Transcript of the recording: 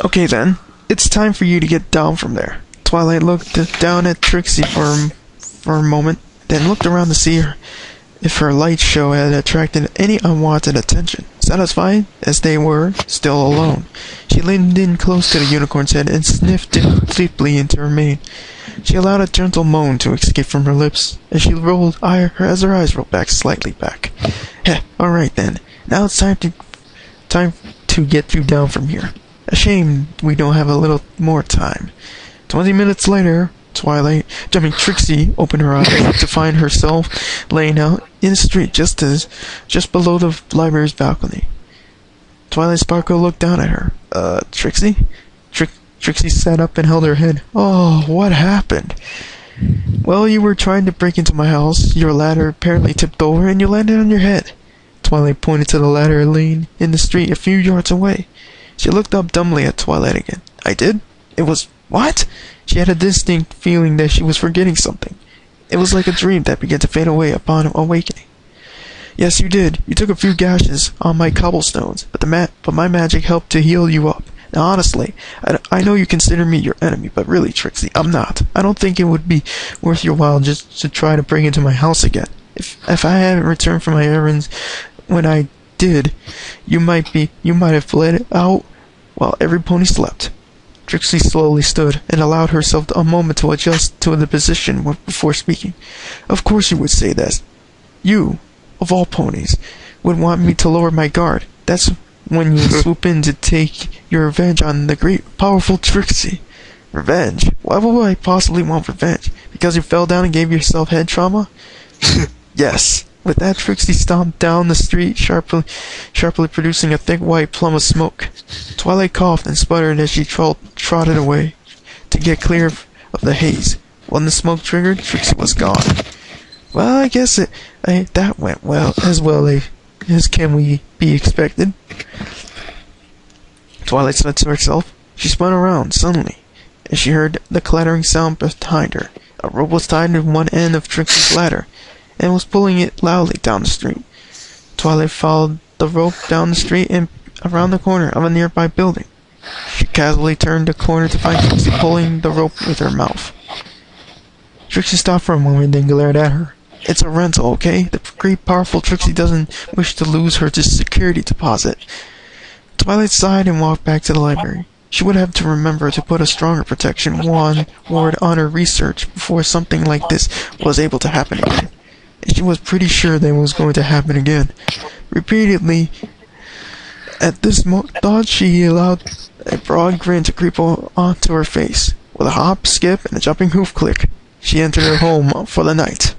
Okay then, it's time for you to get down from there. Twilight looked down at Trixie for a moment, then looked around to see if her light show had attracted any unwanted attention. Satisfied as they were still alone, she leaned in close to the unicorn's head and sniffed deeply into her mane. She allowed a gentle moan to escape from her lips as she rolled as her eyes rolled back slightly back. Heh, alright then. Now it's time to get you down from here. A shame we don't have a little more time. 20 minutes later, Trixie opened her eyes to find herself laying out in the street just below the library's balcony. Twilight Sparkle looked down at her. Trixie? Trixie sat up and held her head. Oh, what happened? Well, you were trying to break into my house. Your ladder apparently tipped over and you landed on your head. Twilight pointed to the ladder laying in the street a few yards away. She looked up dumbly at Twilight again. I did? It was... what? She had a distinct feeling that she was forgetting something. It was like a dream that began to fade away upon awakening. Yes, you did. You took a few gashes on my cobblestones, but my magic helped to heal you up. Now, honestly, I know you consider me your enemy, but really, Trixie, I'm not. I don't think it would be worth your while just to try to break into my house again. If I hadn't returned from my errands when I did, you might have fled out while every pony slept. Trixie slowly stood and allowed herself a moment to adjust to the position before speaking. Of course you would say that. You, of all ponies, would want me to lower my guard. That's when you swoop in to take your revenge on the great, powerful Trixie. Revenge? Why would I possibly want revenge? Because you fell down and gave yourself head trauma? Yes. With that, Trixie stomped down the street, sharply producing a thick white plum of smoke. Twilight coughed and sputtered as she trotted away to get clear of the haze. When the smoke triggered, Trixie was gone. Well, I guess that went well as can we be expected. Twilight said to herself. She spun around suddenly as she heard the clattering sound behind her. A rope was tied to one end of Trixie's ladder and was pulling it loudly down the street. Twilight followed the rope down the street and around the corner of a nearby building. She casually turned the corner to find Trixie pulling the rope with her mouth. Trixie stopped for a moment, then glared at her. It's a rental, okay? The great powerful Trixie doesn't wish to lose her security deposit. Twilight sighed and walked back to the library. She would have to remember to put a stronger protection ward on her research before something like this was able to happen again. And she was pretty sure that it was going to happen again. Repeatedly, at this thought, she allowed a broad grin to creep onto her face. With a hop, skip, and a jumping hoof click, she entered her home for the night.